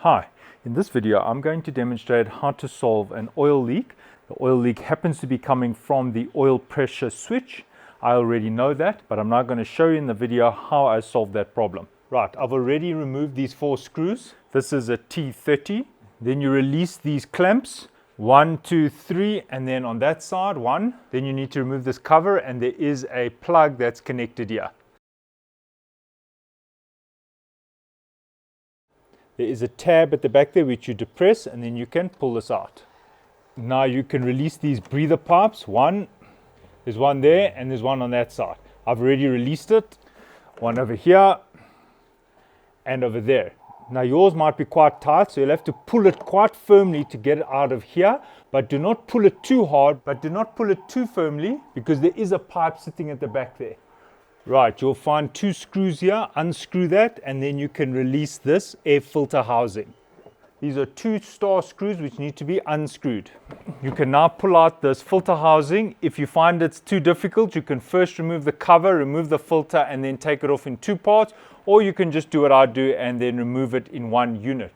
Hi, in this video I'm going to demonstrate how to solve an oil leak. The oil leak happens to be coming from the oil pressure switch. I already know that, but I'm now going to show you in the video how I solved that problem. Right, I've already removed these 4 screws. This is a T30. Then you release these clamps, 1, 2, 3, and then on that side, 1. Then you need to remove this cover, and there is a plug that's connected here. There is a tab at the back there which you depress, and then you can pull this out. Now you can release these breather pipes. There's one there and there's one on that side. I've already released it. One over here and over there. Now yours might be quite tight, so you'll have to pull it quite firmly to get it out of here, but do not pull it too hard, but do not pull it too firmly, because there is a pipe sitting at the back there. Right, you'll find 2 screws here, unscrew that, and then you can release this air filter housing. These are 2 star screws which need to be unscrewed. You can now pull out this filter housing. If you find it's too difficult, you can first remove the cover, remove the filter, and then take it off in 2 parts, or you can just do what I do and then remove it in 1 unit.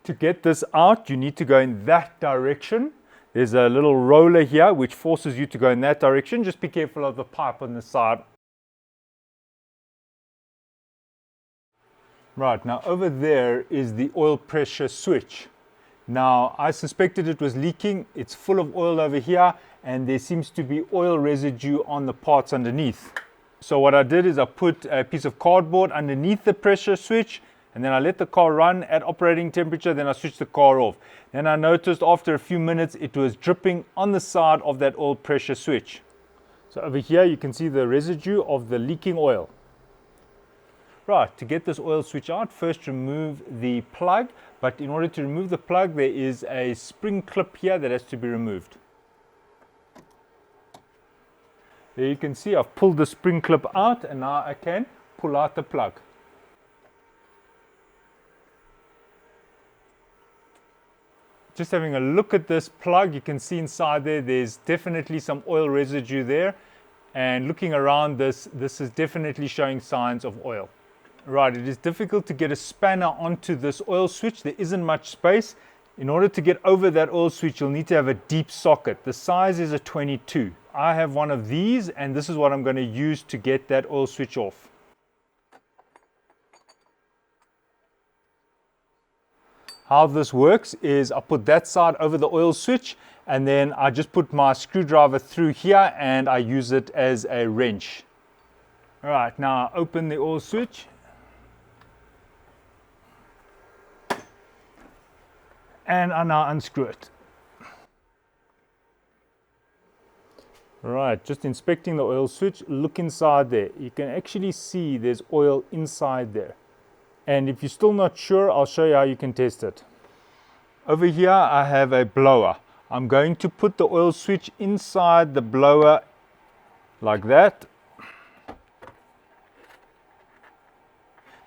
To get this out, you need to go in that direction. There's a little roller here which forces you to go in that direction. Just be careful of the pipe on the side. Right, now over there is the oil pressure switch. Now I suspected it was leaking. It's full of oil over here, and there seems to be oil residue on the parts underneath. So what I did is I put a piece of cardboard underneath the pressure switch, and then I let the car run at operating temperature, then I switched the car off. Then I noticed after a few minutes it was dripping on the side of that oil pressure switch. So over here you can see the residue of the leaking oil. Right, to get this oil switch out, first remove the plug, but in order to remove the plug there is a spring clip here that has to be removed. There you can see I've pulled the spring clip out, and now I can pull out the plug. Just having a look at this plug, you can see inside there's definitely some oil residue there, and looking around this is definitely showing signs of oil. Right, it is difficult to get a spanner onto this oil switch. There isn't much space. In order to get over that oil switch, you'll need to have a deep socket. The size is a 22. I have one of these, and this is what I'm going to use to get that oil switch off. How this works is I put that side over the oil switch, and then I just put my screwdriver through here and I use it as a wrench. All right, now I open the oil switch. And I now unscrew it. Right, just inspecting the oil switch, look inside there. You can actually see there's oil inside there. And if you're still not sure, I'll show you how you can test it. Over here I have a blower. I'm going to put the oil switch inside the blower like that.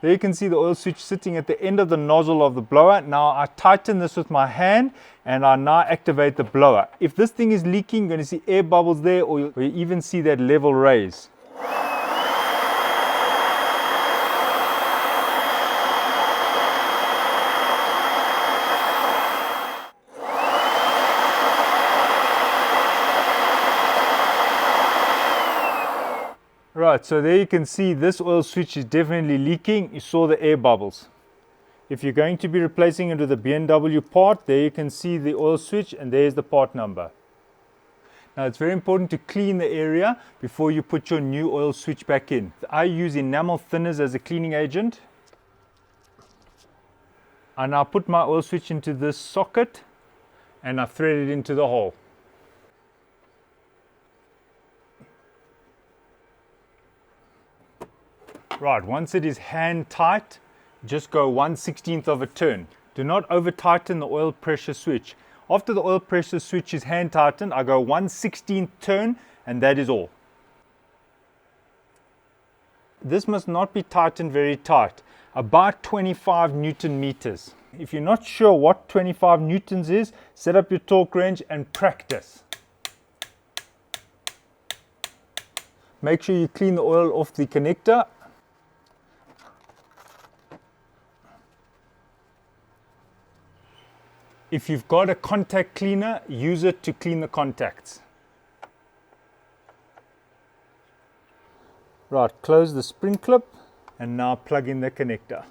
There you can see the oil switch sitting at the end of the nozzle of the blower. Now I tighten this with my hand, and I now activate the blower. If this thing is leaking, you're going to see air bubbles there, or you even see that level raise. Right, so there you can see this oil switch is definitely leaking. You saw the air bubbles. If you're going to be replacing it with a BMW part, there you can see the oil switch, and there's the part number. Now it's very important to clean the area before you put your new oil switch back in. I use enamel thinners as a cleaning agent. I now put my oil switch into this socket, and I thread it into the hole. Right, once it is hand tight, just go 1/16 of a turn. Do not over tighten the oil pressure switch. After the oil pressure switch is hand tightened, I go 1/16 turn, and that is all. This must not be tightened very tight, about 25 Newton meters. If you're not sure what 25 Newtons is, set up your torque wrench and practice. Make sure you clean the oil off the connector. If you've got a contact cleaner, use it to clean the contacts. Right, close the spring clip and now plug in the connector.